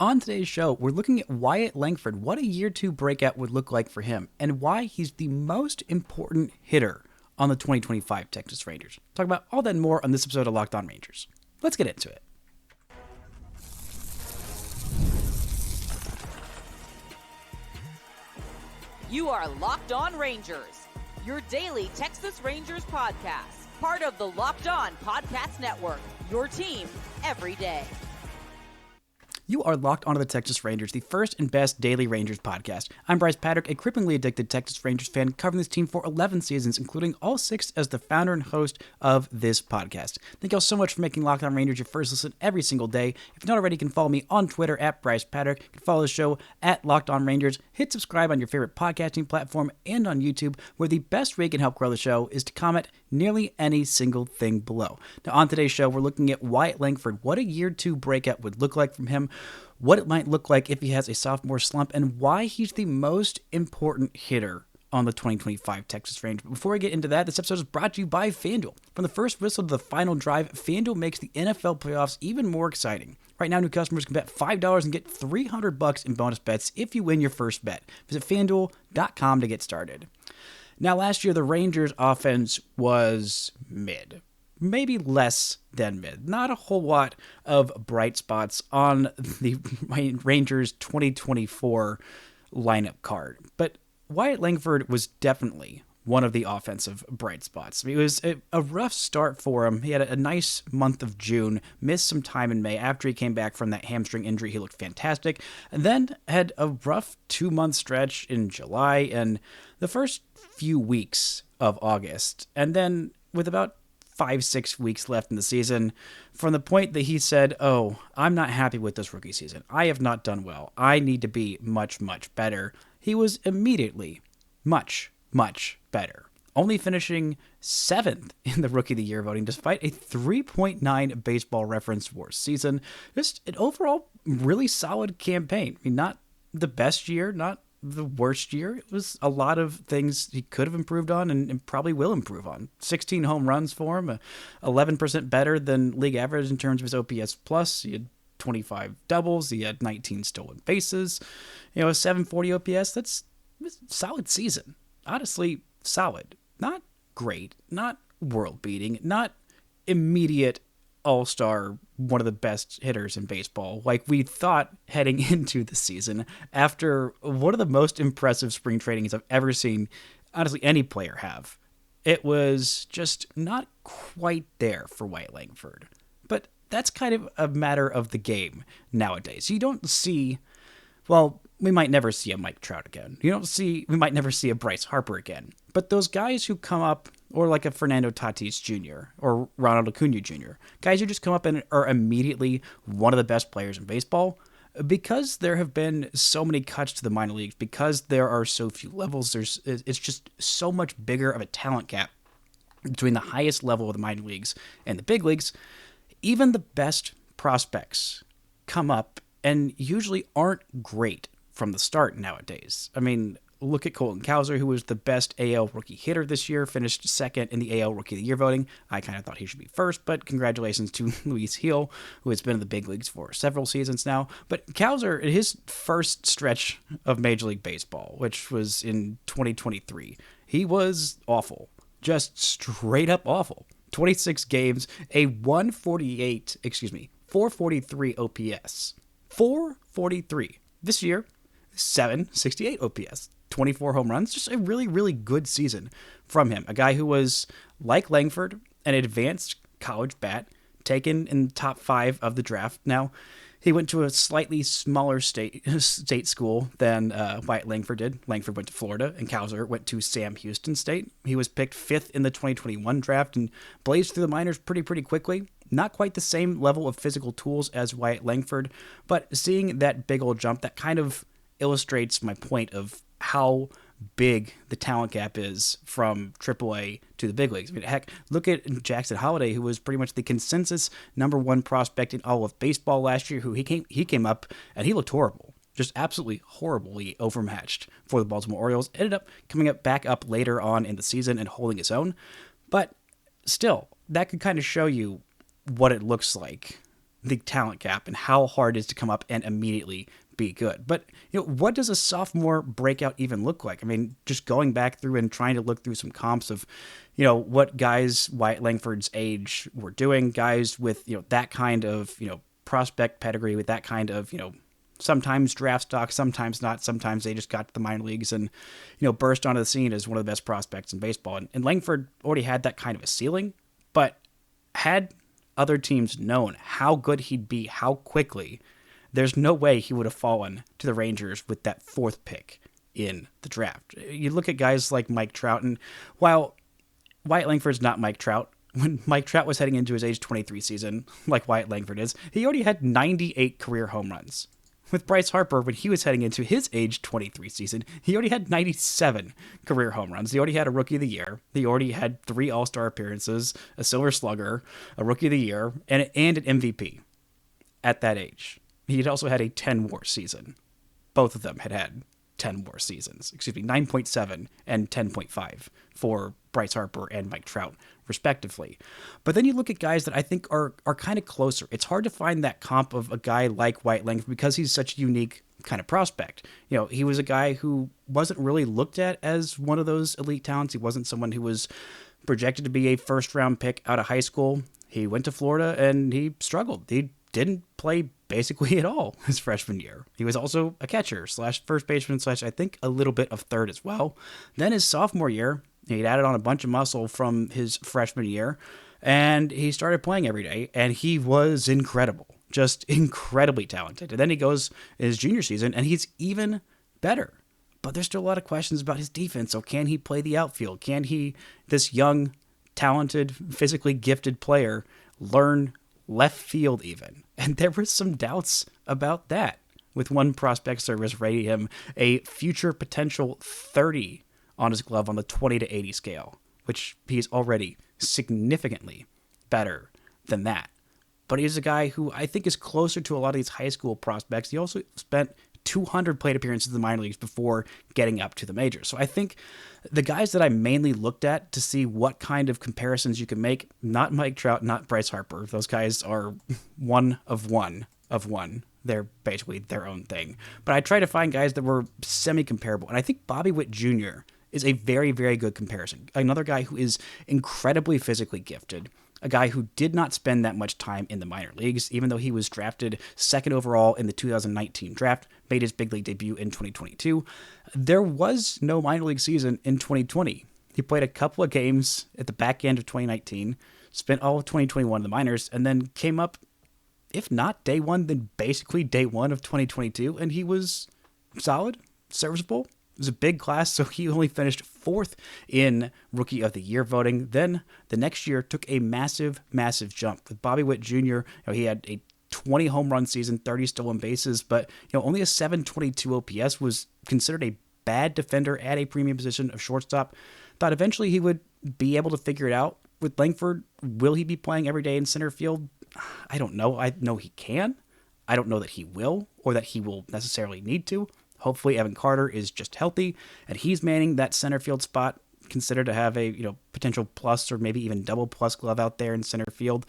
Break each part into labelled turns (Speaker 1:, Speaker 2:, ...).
Speaker 1: On today's show, we're looking at Wyatt Langford, what a year two breakout would look like for him, and why he's the most important hitter on the 2025 Texas Rangers. Talk about all that and more on this episode of Locked On Rangers. Let's get into it.
Speaker 2: You are Locked On Rangers, your daily Texas Rangers podcast, part of the Locked On Podcast Network, your team every day.
Speaker 1: You are locked onto the Texas Rangers, the first and best daily Rangers podcast. I'm Bryce Patrick, a cripplingly addicted Texas Rangers fan covering this team for 11 seasons, including all 6 as the founder and host of this podcast. Thank y'all so much for making Locked On Rangers your first listen every single day. If you're not already, you can follow me on Twitter at Bryce Patrick. You can follow the show at Locked On Rangers. Hit subscribe on your favorite podcasting platform and on YouTube, where the best way you can help grow the show is to comment nearly any single thing below. Now, on today's show, we're looking at Wyatt Langford, what a year two breakout would look like from him, what it might look like if he has a sophomore slump, and why he's the most important hitter on the 2025 Texas Rangers. But before we get into that, this episode is brought to you by FanDuel. From the first whistle to the final drive, FanDuel makes the NFL playoffs even more exciting. Right now, new customers can bet $5 and get $300 in bonus bets if you win your first bet. Visit FanDuel.com to get started. Now, last year, the Rangers' offense was mid. Maybe less than mid. Not a whole lot of bright spots on the Rangers 2024 lineup card. But Wyatt Langford was definitely one of the offensive bright spots. It was a rough start for him. He had a nice month of June, missed some time in May. After he came back from that hamstring injury, he looked fantastic. And then had a rough 2-month stretch in July and the first few weeks of August. And then with about 5-6 weeks left in the season, from the point that he said, I'm not happy with this rookie season. I have not done well. I need to be much, much better. He was immediately much, much better, only finishing 7th in the Rookie of the Year voting, despite a 3.9 Baseball Reference worst season. Just an overall really solid campaign. I mean, not the best year, not the worst year. It was a lot of things he could have improved on and probably will improve on. 16 home runs for him, 11% better than league average in terms of his OPS plus. He had 25 doubles. He had 19 stolen bases. A 740 OPS. That's a solid season. Honestly, solid. Not great. Not world-beating. Not immediate all-star, one of the best hitters in baseball, like we thought heading into the season, after one of the most impressive spring trainings I've ever seen, honestly, any player have. It was just not quite there for Wyatt Langford. But that's kind of a matter of the game nowadays. You don't see, we might never see a Mike Trout again. We might never see a Bryce Harper again. But those guys who come up, or like a Fernando Tatis Jr. or Ronald Acuna Jr., guys who just come up and are immediately one of the best players in baseball, because there have been so many cuts to the minor leagues, because there are so few levels, it's just so much bigger of a talent gap between the highest level of the minor leagues and the big leagues. Even the best prospects come up and usually aren't great from the start nowadays. I mean, look at Colton Cowser, who was the best AL rookie hitter this year, finished 2nd in the AL Rookie of the Year voting. I kind of thought he should be first, but congratulations to Luis Gil, who has been in the big leagues for several seasons now. But Cowser, in his first stretch of Major League Baseball, which was in 2023, he was awful. Just straight up awful. 26 games, a 443 OPS. 443. This year, 768 OPS. 24 home runs, just a really, really good season from him. A guy who was, like Langford, an advanced college bat, taken in the top 5 of the draft. Now, he went to a slightly smaller state school than Wyatt Langford did. Langford went to Florida, and Cowser went to Sam Houston State. He was picked 5th in the 2021 draft and blazed through the minors pretty quickly. Not quite the same level of physical tools as Wyatt Langford, but seeing that big old jump, that kind of illustrates my point of how big the talent gap is from AAA to the big leagues. I mean, heck, look at Jackson Holliday, who was pretty much the consensus #1 prospect in all of baseball last year, who he came up and he looked horrible. Just absolutely horribly overmatched for the Baltimore Orioles. Ended up coming back up later on in the season and holding his own. But still, that could kind of show you what it looks like the talent gap and how hard it is to come up and immediately be good. But what does a sophomore breakout even look like? I mean, just going back through and trying to look through some comps of, what guys Wyatt Langford's age were doing, guys with, that kind of, prospect pedigree, with that kind of, sometimes draft stock, sometimes not. Sometimes they just got to the minor leagues and, burst onto the scene as one of the best prospects in baseball. And Langford already had that kind of a ceiling, but had other teams known how good he'd be, how quickly, there's no way he would have fallen to the Rangers with that 4th pick in the draft. You look at guys like Mike Trout, and while Wyatt Langford's not Mike Trout, when Mike Trout was heading into his age 23 season, like Wyatt Langford is, he already had 98 career home runs. With Bryce Harper, when he was heading into his age 23 season, he already had 97 career home runs. He already had a Rookie of the Year. He already had 3 All-Star appearances, a Silver Slugger, a Rookie of the Year, and an MVP at that age. He'd also had a 10 WAR season. Both of them had 10 WAR seasons. 9.7 and 10.5 for Bryce Harper and Mike Trout, respectively. But then you look at guys that I think are kind of closer. It's hard to find that comp of a guy like Wyatt Langford because he's such a unique kind of prospect. He was a guy who wasn't really looked at as one of those elite talents. He wasn't someone who was projected to be a first-round pick out of high school. He went to Florida and he struggled. He didn't play basically at all his freshman year. He was also a catcher / first baseman / I think a little bit of third as well. Then his sophomore year, he'd added on a bunch of muscle from his freshman year, and he started playing every day, and he was incredible, just incredibly talented. And then he goes his junior season, and he's even better. But there's still a lot of questions about his defense. So can he play the outfield? Can he, this young, talented, physically gifted player, learn left field even? And there were some doubts about that, with one prospect service rating him a future potential 30 on his glove on the 20 to 80 scale, which he's already significantly better than that. But he's a guy who I think is closer to a lot of these high school prospects. He also spent 200 plate appearances in the minor leagues before getting up to the majors. So I think the guys that I mainly looked at to see what kind of comparisons you can make, not Mike Trout, not Bryce Harper. Those guys are one of one. They're basically their own thing. But I try to find guys that were semi-comparable. And I think Bobby Witt Jr. is a very, very good comparison. Another guy who is incredibly physically gifted. A guy who did not spend that much time in the minor leagues, even though he was drafted 2nd overall in the 2019 draft, made his big league debut in 2022. There was no minor league season in 2020. He played a couple of games at the back end of 2019, spent all of 2021 in the minors, and then came up, if not day one, then basically day one of 2022, and he was solid, serviceable. It was a big class, so he only finished 4th in Rookie of the Year voting. Then the next year took a massive, massive jump. With Bobby Witt Jr., he had a 20 home run season, 30 stolen bases, but only a 722 OPS, was considered a bad defender at a premium position of shortstop. Thought eventually he would be able to figure it out. With Langford, will he be playing every day in center field? I don't know. I know he can. I don't know that he will, or that he will necessarily need to. Hopefully Evan Carter is just healthy, and he's manning that center field spot, considered to have a potential plus or maybe even double plus glove out there in center field.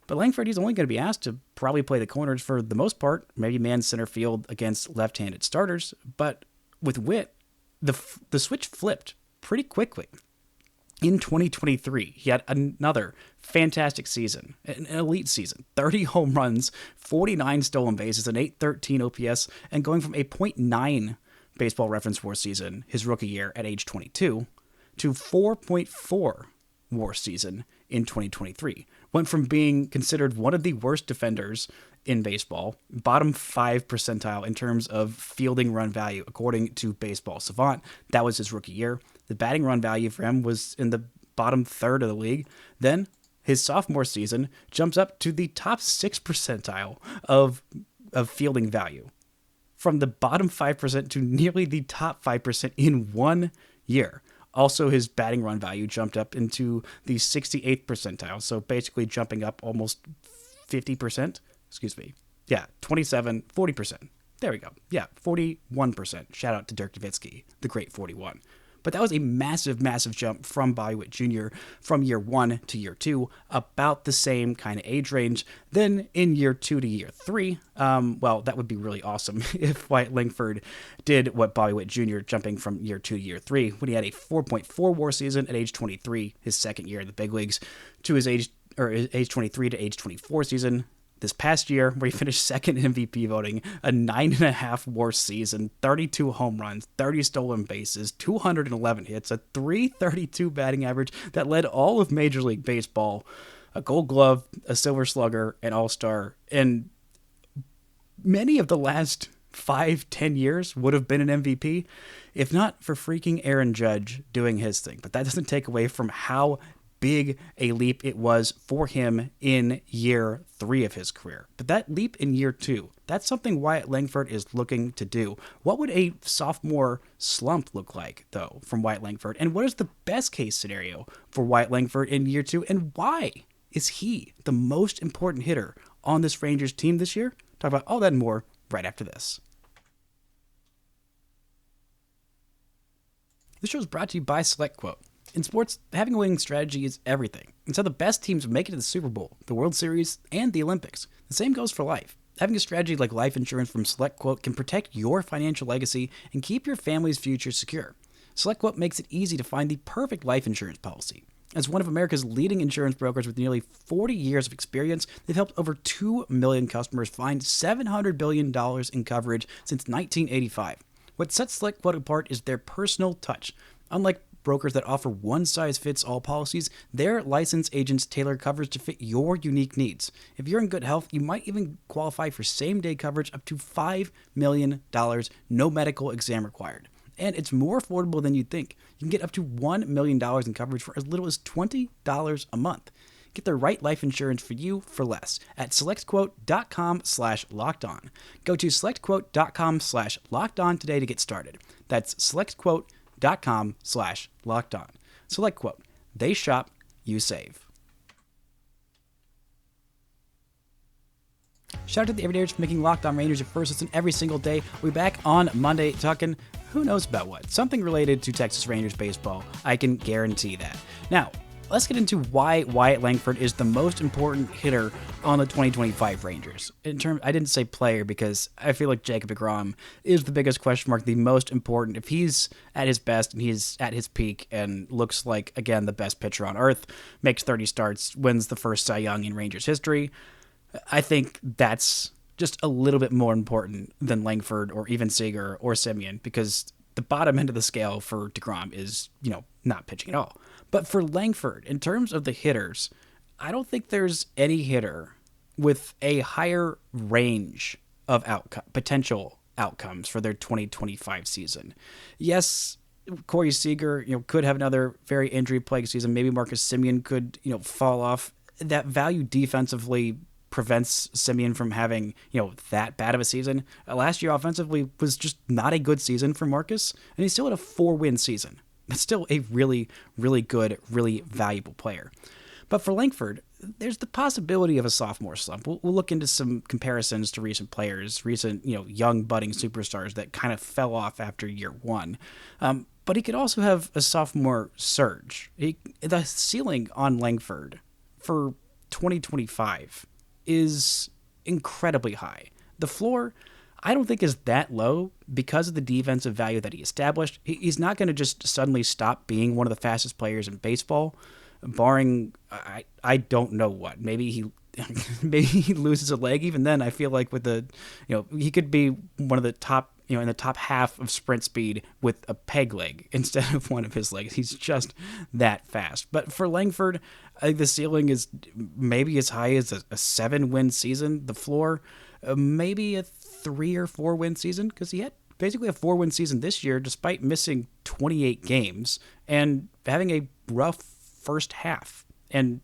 Speaker 1: But Langford, he's only going to be asked to probably play the corners for the most part, maybe man center field against left-handed starters. But with Witt, the switch flipped pretty quickly. In 2023, he had another fantastic season, an elite season, 30 home runs, 49 stolen bases, an 813 OPS, and going from a .9 baseball reference WAR season, his rookie year at age 22, to 4.4 WAR season in 2023. Went from being considered one of the worst defenders in baseball, bottom 5 percentile in terms of fielding run value, according to Baseball Savant. That was his rookie year. The batting run value for him was in the bottom third of the league. Then his sophomore season jumps up to the top 6 percentile of fielding value, from the bottom 5% to nearly the top 5% in 1 year. Also, his batting run value jumped up into the 68th percentile, so basically jumping up almost 50%. Excuse me. Yeah, 27, 40%. There we go. Yeah, 41%. Shout out to Dirk Nowitzki, the great 41. But that was a massive, massive jump from Bobby Witt Jr. from year 1 to year 2, about the same kind of age range. Then in year 2 to year 3, well, that would be really awesome if Wyatt Langford did what Bobby Witt Jr., jumping from year 2 to year 3, when he had a 4.4 WAR season at age 23, his second year in the big leagues, to his age 23 to age 24 season this past year, where he finished second in MVP voting, a 9.5 WAR season, 32 home runs, 30 stolen bases, 211 hits, a 332 batting average that led all of Major League Baseball, a Gold Glove, a Silver Slugger, an All-Star, and many of the last 5-10 years would have been an MVP if not for freaking Aaron Judge doing his thing. But that doesn't take away from how big a leap it was for him in year 3 of his career. But that leap in year 2, that's something Wyatt Langford is looking to do. What would a sophomore slump look like, though, from Wyatt Langford? And what is the best case scenario for Wyatt Langford in year 2? And why is he the most important hitter on this Rangers team this year? Talk about all that and more right after this. This show is brought to you by SelectQuote. In sports, having a winning strategy is everything. It's how the best teams make it to the Super Bowl, the World Series, and the Olympics. The same goes for life. Having a strategy like life insurance from SelectQuote can protect your financial legacy and keep your family's future secure. SelectQuote makes it easy to find the perfect life insurance policy. As one of America's leading insurance brokers with nearly 40 years of experience, they've helped over 2 million customers find $700 billion in coverage since 1985. What sets SelectQuote apart is their personal touch. Unlike brokers that offer one-size-fits-all policies, their licensed agents tailor coverage to fit your unique needs. If you're in good health, you might even qualify for same-day coverage up to $5 million, no medical exam required. And it's more affordable than you'd think. You can get up to $1 million in coverage for as little as $20 a month. Get the right life insurance for you for less at selectquote.com/lockedon. Go to selectquote.com/lockedon today to get started. That's selectquote.com/lockedon. SelectQuote. They shop, you save. Shout out to the Everydayers for making Locked On Rangers your first listen every single day. We'll be back on Monday talking who knows about what. Something related to Texas Rangers baseball. I can guarantee that. Now, let's get into why Wyatt Langford is the most important hitter on the 2025 Rangers. I didn't say player because I feel like Jacob deGrom is the biggest question mark, the most important. If he's at his best and he's at his peak and looks like, again, the best pitcher on earth, makes 30 starts, wins the first Cy Young in Rangers history, I think that's just a little bit more important than Langford or even Seager or Semien, because the bottom end of the scale for deGrom is, not pitching at all. But for Langford, in terms of the hitters, I don't think there's any hitter with a higher range of potential outcomes for their 2025 season. Yes, Corey Seager, could have another very injury-plagued season. Maybe Marcus Semien could, fall off. That value defensively prevents Semien from having, that bad of a season. Last year offensively was just not a good season for Marcus, and he still had a 4-win season. That's still a really, really good, really valuable player. But for Langford, there's the possibility of a sophomore slump. We'll look into some comparisons to recent players, young budding superstars that kind of fell off after year 1. But he could also have a sophomore surge. The ceiling on Langford for 2025 is incredibly high. The floor, I don't think, is that low because of the defensive value that he established. He's not going to just suddenly stop being one of the fastest players in baseball, barring, I don't know what. Maybe he loses a leg. Even then, I feel like with he could be one of the top, in the top half of sprint speed with a peg leg instead of one of his legs. He's just that fast. But for Langford, I think the ceiling is maybe as high as a 7-win season. The floor, maybe a 3 or 4 win season, because he had basically a 4-win season this year despite missing 28 games and having a rough first half and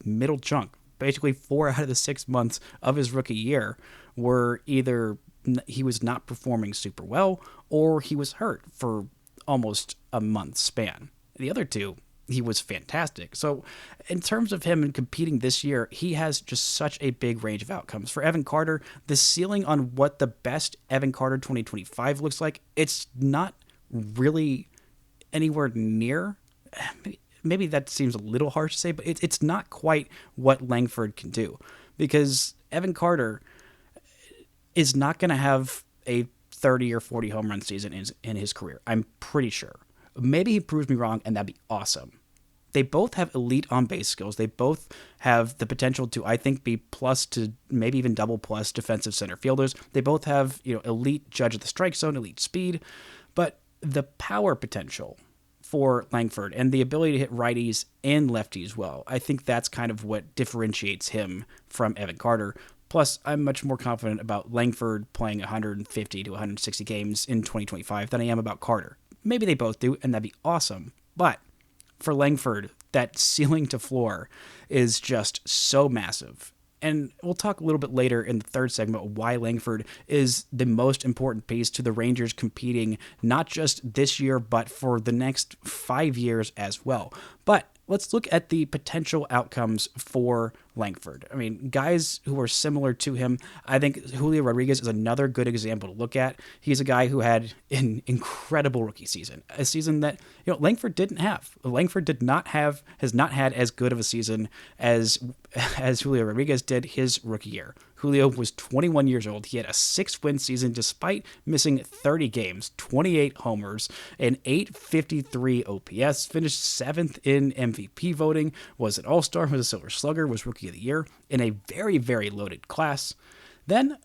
Speaker 1: middle chunk. Basically 4 out of the 6 months of his rookie year were either he was not performing super well or he was hurt for almost a month span. The other 2, he was fantastic. So in terms of him competing this year, he has just such a big range of outcomes. For Evan Carter, the ceiling on what the best Evan Carter 2025 looks like, it's not really anywhere near. Maybe that seems a little harsh to say, but it's not quite what Langford can do, because Evan Carter is not going to have a 30 or 40 home run season in his career. I'm pretty sure. Maybe he proves me wrong, and that'd be awesome. They both have elite on-base skills. They both have the potential to, I think, be plus to maybe even double plus defensive center fielders. They both have, elite judge of the strike zone, elite speed, but the power potential for Langford and the ability to hit righties and lefties well, I think that's kind of what differentiates him from Evan Carter. Plus, I'm much more confident about Langford playing 150 to 160 games in 2025 than I am about Carter. Maybe they both do, and that'd be awesome. But for Langford, that ceiling to floor is just so massive. And we'll talk a little bit later in the third segment why Langford is the most important piece to the Rangers competing not just this year, but for the next 5 years as well. But let's look at the potential outcomes for Langford. I mean, guys who are similar to him, I think Julio Rodriguez is another good example to look at. He's a guy who had an incredible rookie season, a season that Langford didn't have. Langford has not had as good of a season as Julio Rodriguez did his rookie year. Julio was 21 years old. He had a 6-win season despite missing 30 games, 28 homers, an 853 OPS, finished 7th in MVP voting, was an All-Star, was a Silver Slugger, was Rookie of the Year in a very, very loaded class. Then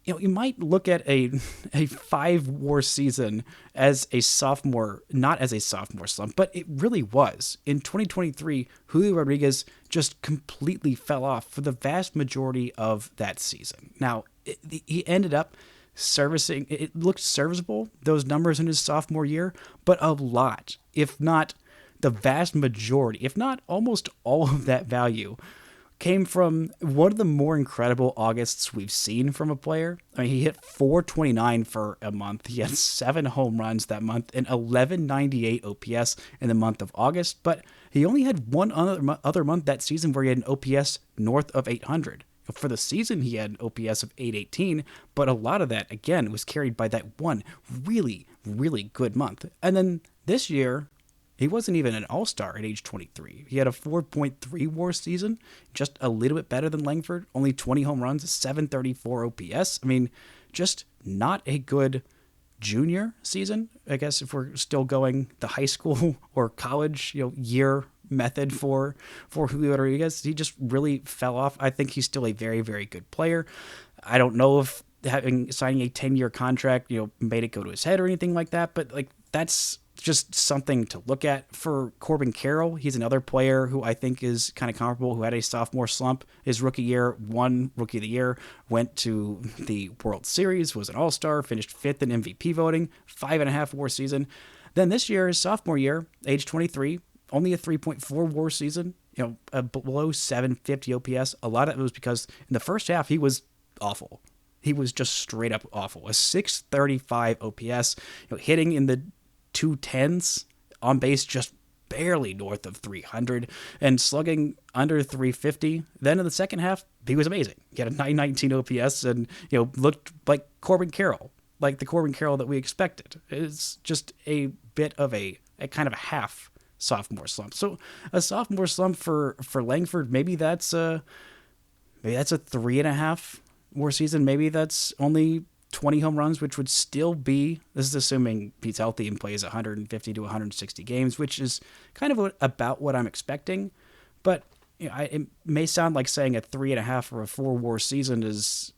Speaker 1: you might look at a 5-WAR season as a sophomore, not as a sophomore slump, but it really was. In 2023, Julio Rodriguez just completely fell off for the vast majority of that season. Now, he ended up it looked serviceable, those numbers in his sophomore year, but a lot, if not the vast majority, if not almost all of that value, came from one of the more incredible Augusts we've seen from a player. I mean, he hit 429 for a month. He had 7 home runs that month and 1198 OPS in the month of August. But he only had one other month that season where he had an OPS north of 800. For the season, he had an OPS of 818, but a lot of that, again, was carried by that one really, really good month. And then this year, he wasn't even an all-star at age 23. He had a 4.3 WAR season, just a little bit better than Langford, only 20 home runs, 734 OPS. I mean, just not a good junior season, I guess, if we're still going the high school or college, year method for Julio Rodriguez. He just really fell off. I think he's still a very, very good player. I don't know if signing a 10-year contract, made it go to his head or anything like that, but that's just something to look at. For Corbin Carroll, he's another player who I think is kind of comparable, who had a sophomore slump. His rookie year, won Rookie of the Year, went to the World Series, was an All-Star, finished 5th in MVP voting, 5.5 WAR season. Then this year, his sophomore year, age 23, only a 3.4 WAR season, below 750 OPS. A lot of it was because in the first half, he was awful. He was just straight up awful. A 635 OPS, hitting in the 210s, on base just barely north of 300, and slugging under 350. Then in the second half, he was amazing. He had a 919 OPS and looked like Corbin Carroll, like the Corbin Carroll that we expected. It's just a bit of a kind of a half sophomore slump. So a sophomore slump for Langford, maybe that's a 3.5 WAR season. Maybe that's only 20 home runs, which would still be, this is assuming he's healthy and plays 150 to 160 games, which is kind of about what I'm expecting. But it may sound like saying a 3.5 or a 4 WAR season is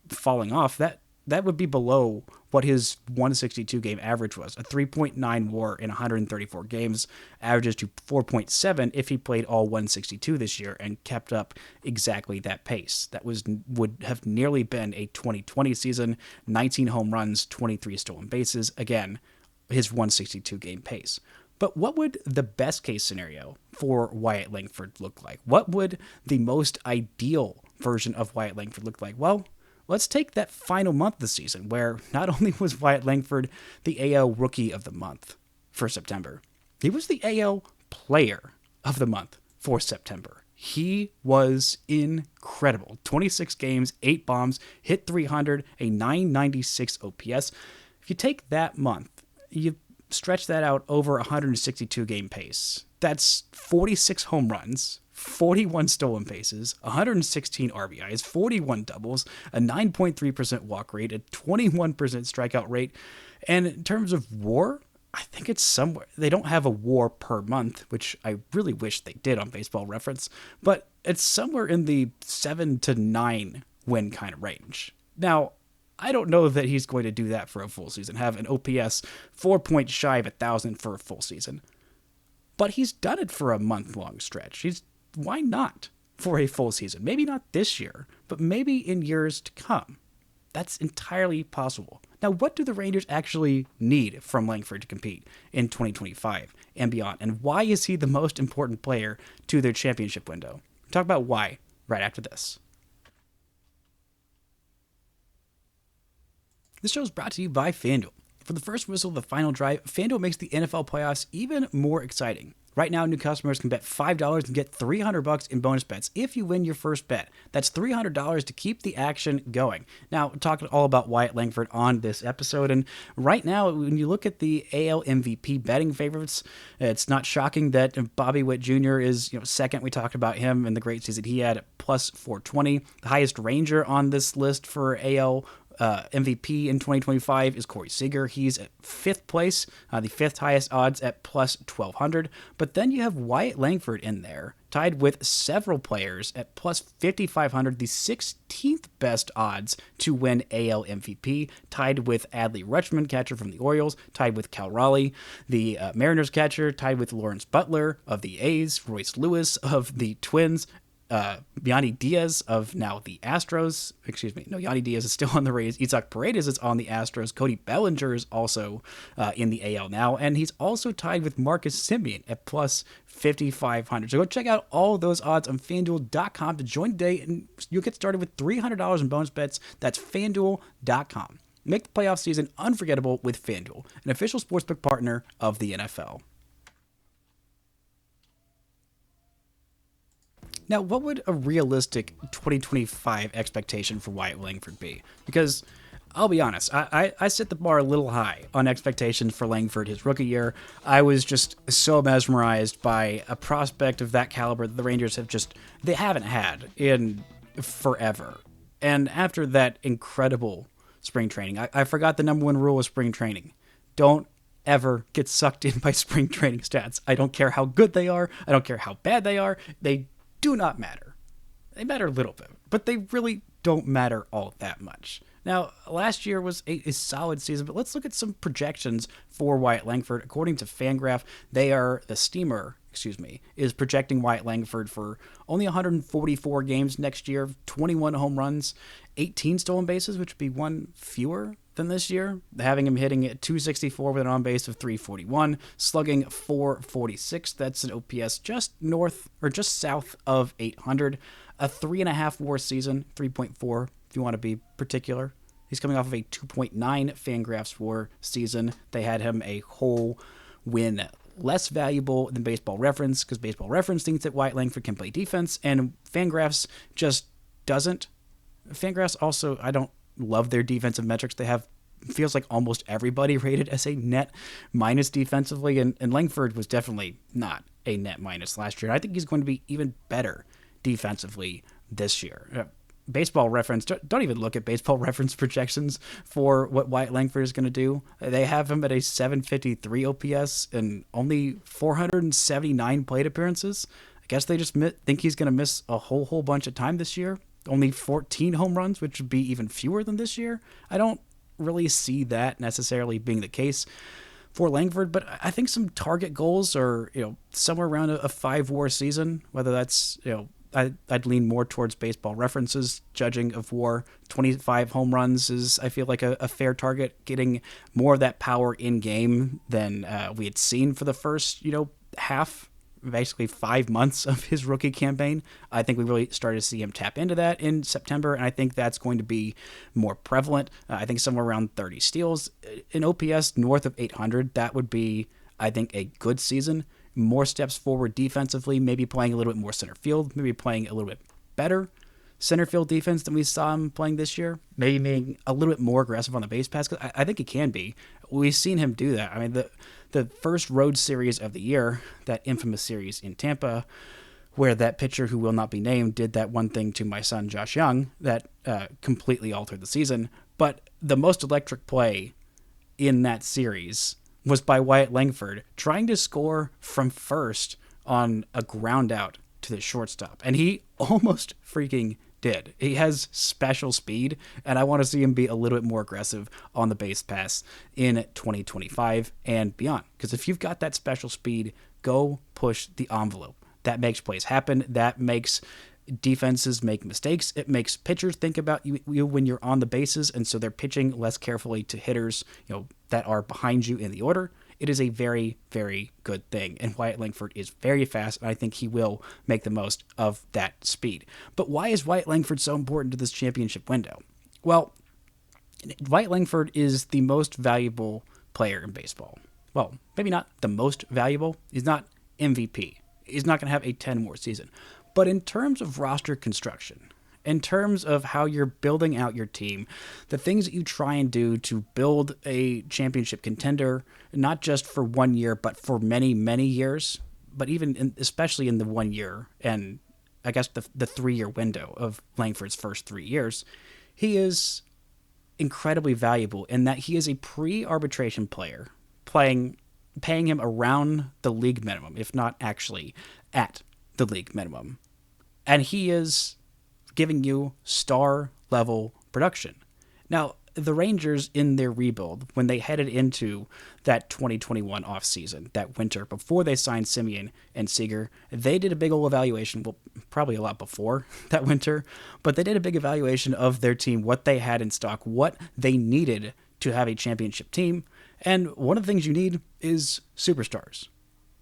Speaker 1: falling off. That would be below what his 162 game average was. A 3.9 WAR in 134 games averages to 4.7 if he played all 162 this year and kept up exactly that pace. That would have nearly been a 2020 season, 19 home runs, 23 stolen bases. Again, his 162 game pace. But what would the best case scenario for Wyatt Langford look like? What would the most ideal version of Wyatt Langford look like? Well, let's take that final month of the season where not only was Wyatt Langford the AL Rookie of the Month for September, he was the AL Player of the Month for September. He was incredible. 26 games, 8 bombs, hit 300, a 996 OPS. If you take that month, you stretch that out over a 162 game pace, that's 46 home runs, 41 stolen bases, 116 RBIs, 41 doubles, a 9.3% walk rate, a 21% strikeout rate. And in terms of WAR, I think it's somewhere, they don't have a WAR per month, which I really wish they did on Baseball Reference, but it's somewhere in the 7 to 9 win kind of range. Now, I don't know that he's going to do that for a full season, have an OPS 4 points shy of 1,000 for a full season. But he's done it for a month-long stretch. Why not for a full season? Maybe not this year, but maybe in years to come. That's entirely possible. Now, what do the Rangers actually need from Langford to compete in 2025 and beyond? And why is he the most important player to their championship window? We'll talk about why right after this. This show is brought to you by FanDuel. For the first whistle of the final drive, FanDuel makes the NFL playoffs even more exciting. Right now, new customers can bet $5 and get $300 in bonus bets if you win your first bet. That's $300 to keep the action going. Now, we're talking all about Wyatt Langford on this episode, and right now, when you look at the AL MVP betting favorites, it's not shocking that Bobby Witt Jr. is second. We talked about him and the great season he had at plus 420. The highest Ranger on this list for AL MVP in 2025 is Corey Seager. He's at 5th place, the 5th highest odds at plus 1,200. But then you have Wyatt Langford in there, tied with several players at plus 5,500, the 16th best odds to win AL MVP, tied with Adley Rutschman, catcher from the Orioles, tied with Cal Raleigh, the Mariners catcher, tied with Lawrence Butler of the A's, Royce Lewis of the Twins, Yandy Diaz of now the Astros. Yandy Diaz is still on the Rays. Isaac Paredes is on the Astros. Cody Bellinger is also in the AL now, and he's also tied with Marcus Semien at plus 5,500. So go check out all those odds on FanDuel.com to join today, and you'll get started with $300 in bonus bets. That's FanDuel.com. Make the playoff season unforgettable with FanDuel, an official sportsbook partner of the NFL. Now, what would a realistic 2025 expectation for Wyatt Langford be? Because I'll be honest, I set the bar a little high on expectations for Langford his rookie year. I was just so mesmerized by a prospect of that caliber that the Rangers they haven't had in forever. And after that incredible spring training, I forgot the number one rule of spring training. Don't ever get sucked in by spring training stats. I don't care how good they are. I don't care how bad they are. They do not matter. They matter a little bit, but they really don't matter all that much. Now, last year was a solid season, but let's look at some projections for Wyatt Langford. According to FanGraph, the Steamer is projecting Wyatt Langford for only 144 games next year, 21 home runs, 18 stolen bases, which would be one fewer than this year, having him hitting at 264 with an on-base of 341, slugging 446. That's an OPS just south of 800. A 3.5 WAR season, 3.4 if you want to be particular. He's coming off of a 2.9 FanGraphs WAR season. They had him a whole win less valuable than Baseball Reference, because Baseball Reference thinks that Wyatt Langford can play defense, and FanGraphs just doesn't. FanGraphs also, I don't love their defensive metrics. They have, feels like almost everybody rated as a net minus defensively, and Langford was definitely not a net minus last year. I think he's going to be even better defensively this year. Baseball Reference, don't even look at Baseball Reference projections for what Wyatt Langford is going to do. They have him at a 753 OPS and only 479 plate appearances. I guess they just think he's going to miss a whole bunch of time this year. Only 14 home runs, which would be even fewer than this year. I don't really see that necessarily being the case for Langford, but I think some target goals are, somewhere around a 5 WAR season, whether that's, I'd lean more towards Baseball References judging of WAR. 25 home runs is, I feel like, a fair target, getting more of that power in game than we had seen for the first, half, basically 5 months of his rookie campaign. I think we really started to see him tap into that in September, and I think that's going to be more prevalent. I think somewhere around 30 steals. An OPS north of 800, that would be, I think, a good season. More steps forward defensively, maybe playing a little bit more center field, maybe playing a little bit better center field defense than we saw him playing this year. Maybe being a little bit more aggressive on the base pass. 'Cause I think he can be. We've seen him do that. I mean, the first road series of the year, that infamous series in Tampa, where that pitcher who will not be named did that one thing to my son Josh Young that completely altered the season. But the most electric play in that series was by Wyatt Langford trying to score from first on a ground out to the shortstop. And he almost freaking did. He has special speed, and I want to see him be a little bit more aggressive on the base pass in 2025 and beyond. Because if you've got that special speed, go push the envelope. That makes plays happen. That makes defenses make mistakes. It makes pitchers think about you when you're on the bases, and so they're pitching less carefully to hitters, that are behind you in the order. It is a very, very good thing, and Wyatt Langford is very fast, and I think he will make the most of that speed. But why is Wyatt Langford so important to this championship window? Well, Wyatt Langford is the most valuable player in baseball. Well, maybe not the most valuable. He's not MVP. He's not going to have a 10-more season. But in terms of roster construction, in terms of how you're building out your team, the things that you try and do to build a championship contender, not just for 1 year, but for many, many years, but especially in the 1 year, and I guess the 3-year window of Langford's first 3 years, he is incredibly valuable in that he is a pre-arbitration player paying him around the league minimum, if not actually at the league minimum. And he is giving you star-level production. Now, the Rangers in their rebuild, when they headed into that 2021 offseason, that winter, before they signed Semien and Seager, they did a big old evaluation, well, probably a lot before that winter, but they did a big evaluation of their team, what they had in stock, what they needed to have a championship team. And one of the things you need is superstars.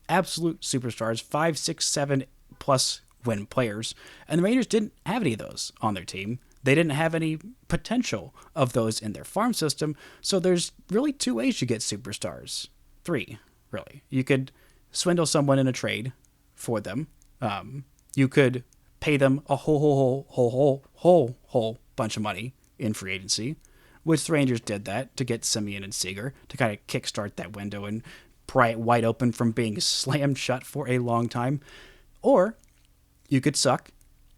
Speaker 1: Absolute superstars, 5, 6, 7 plus win players. And the Rangers didn't have any of those on their team. They didn't have any potential of those in their farm system. So there's really 2 ways you get superstars. 3, really. You could swindle someone in a trade for them. You could pay them a whole bunch of money in free agency, which the Rangers did that to get Semien and Seager to kind of kickstart that window and pry it wide open from being slammed shut for a long time. Or you could suck,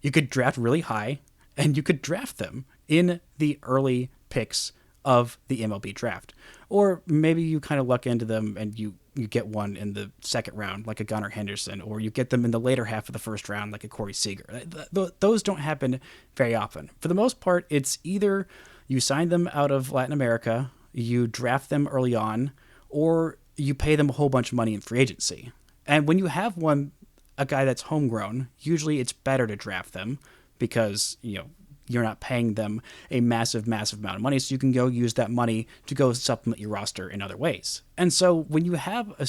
Speaker 1: you could draft really high, and you could draft them in the early picks of the MLB draft. Or maybe you kind of luck into them and you get one in the second round, like a Gunnar Henderson, or you get them in the later half of the first round, like a Corey Seager. Those don't happen very often. For the most part, it's either you sign them out of Latin America, you draft them early on, or you pay them a whole bunch of money in free agency. And when you have a guy that's homegrown, usually it's better to draft them because, you're not paying them a massive, massive amount of money, so you can go use that money to go supplement your roster in other ways. And so when you have a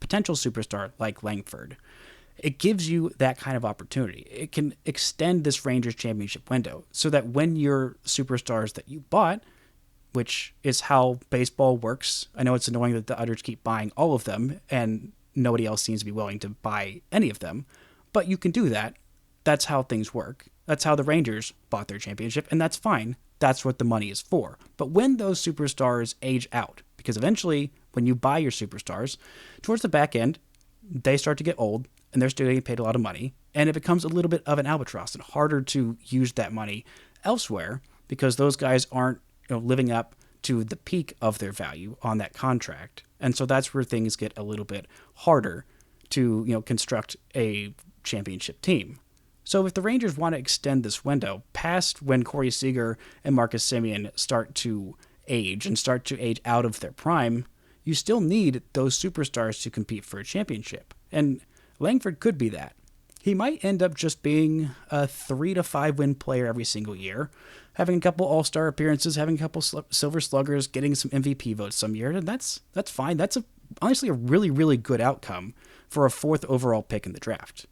Speaker 1: potential superstar like Langford, it gives you that kind of opportunity. It can extend this Rangers championship window so that when your superstars that you bought, which is how baseball works, I know it's annoying that the others keep buying all of them and nobody else seems to be willing to buy any of them, but you can do that. That's how things work. That's how the Rangers bought their championship, and that's fine. That's what the money is for. But when those superstars age out, because eventually when you buy your superstars, towards the back end, they start to get old, and they're still getting paid a lot of money, and it becomes a little bit of an albatross and harder to use that money elsewhere because those guys aren't living up to the peak of their value on that contract. And so that's where things get a little bit harder to construct a championship team. So if the Rangers want to extend this window past when Corey Seager and Marcus Semien start to age out of their prime, you still need those superstars to compete for a championship. And Langford could be that. He might end up just being a 3 to 5 win player every single year, having a couple all-star appearances, having a couple silver sluggers, getting some MVP votes some year, and that's fine. That's honestly a really, really good outcome for a 4th overall pick in the draft.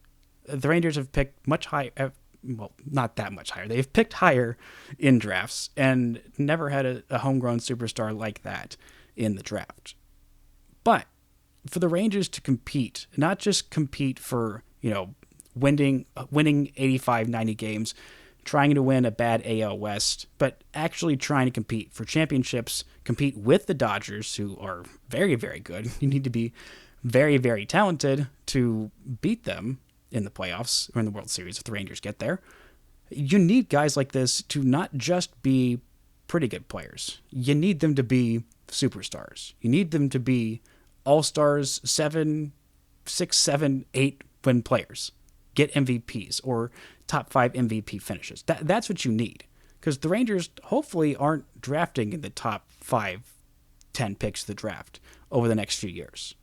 Speaker 1: The Rangers have picked much higher, well, not that much higher. They've picked higher in drafts and never had a homegrown superstar like that in the draft. But for the Rangers to compete, not just compete for, winning 85, 90 games, trying to win a bad AL West, but actually trying to compete for championships, compete with the Dodgers, who are very, very good. You need to be very, very talented to beat them in the playoffs or in the World Series if the Rangers get there. You need guys like this to not just be pretty good players. You need them to be superstars. You need them to be all-stars, 6, 7, 8 win players. Get MVPs or top 5 MVP finishes. That's what you need. Because the Rangers hopefully aren't drafting in the top 5, 10 picks of the draft over the next few years.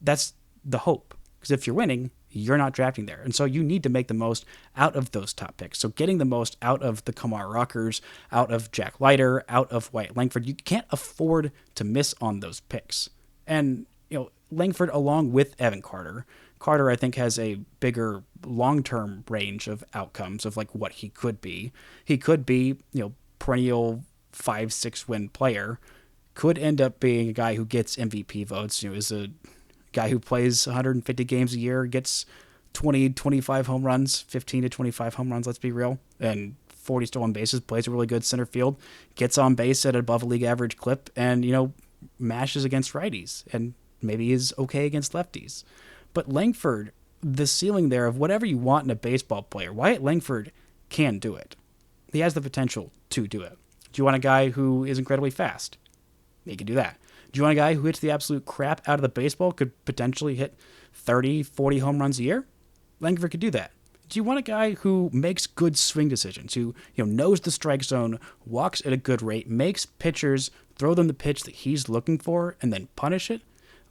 Speaker 1: That's the hope. Because if you're winning, you're not drafting there. And so you need to make the most out of those top picks. So getting the most out of the Kumar Rockers, out of Jack Leiter, out of Wyatt Langford, you can't afford to miss on those picks. And, Langford along with Evan Carter. Carter, I think, has a bigger long-term range of outcomes of like what he could be. He could be, perennial 5, 6 win player. Could end up being a guy who gets MVP votes. Is a guy who plays 150 games a year, gets 20, 25 home runs, 15 to 25 home runs, let's be real, and 40 stolen bases, plays a really good center field, gets on base at above a league average clip, and, mashes against righties, and maybe is okay against lefties. But Langford, the ceiling there of whatever you want in a baseball player, Wyatt Langford can do it. He has the potential to do it. Do you want a guy who is incredibly fast? He can do that. Do you want a guy who hits the absolute crap out of the baseball, could potentially hit 30, 40 home runs a year? Langford could do that. Do you want a guy who makes good swing decisions, who knows the strike zone, walks at a good rate, makes pitchers throw them the pitch that he's looking for, and then punish it?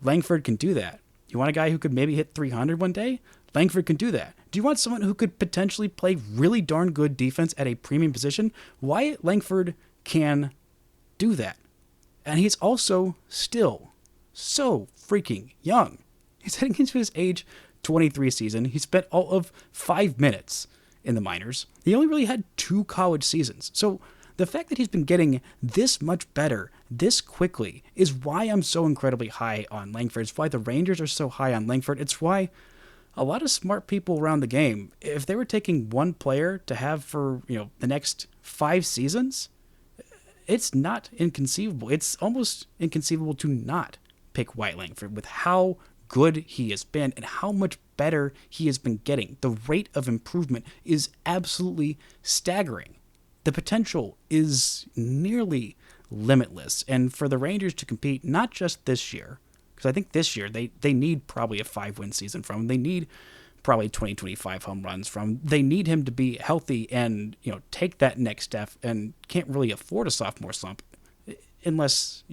Speaker 1: Langford can do that. You want a guy who could maybe hit 300 one day? Langford can do that. Do you want someone who could potentially play really darn good defense at a premium position? Wyatt Langford can do that. And he's also still so freaking young. He's heading into his age 23 season. He spent all of 5 minutes in the minors. He only really had 2 college seasons. So the fact that he's been getting this much better this quickly is why I'm so incredibly high on Langford. It's why the Rangers are so high on Langford. It's why a lot of smart people around the game, if they were taking one player to have for, the next 5 seasons, it's not inconceivable. It's almost inconceivable to not pick Wyatt Langford with how good he has been and how much better he has been getting. The rate of improvement is absolutely staggering. The potential is nearly limitless. And for the Rangers to compete, not just this year, because I think this year they need probably a 5-win season from him. They need probably 20, 25 home runs from him. They need him to be healthy and, take that next step, and can't really afford a sophomore slump unless,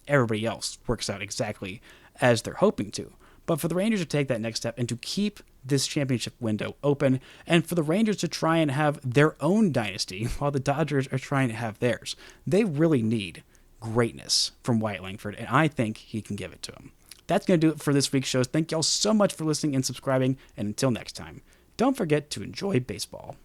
Speaker 1: everybody else works out exactly as they're hoping to. But for the Rangers to take that next step and to keep this championship window open, and for the Rangers to try and have their own dynasty while the Dodgers are trying to have theirs, they really need greatness from Wyatt Langford, and I think he can give it to him. That's going to do it for this week's shows. Thank y'all so much for listening and subscribing, and until next time, don't forget to enjoy baseball.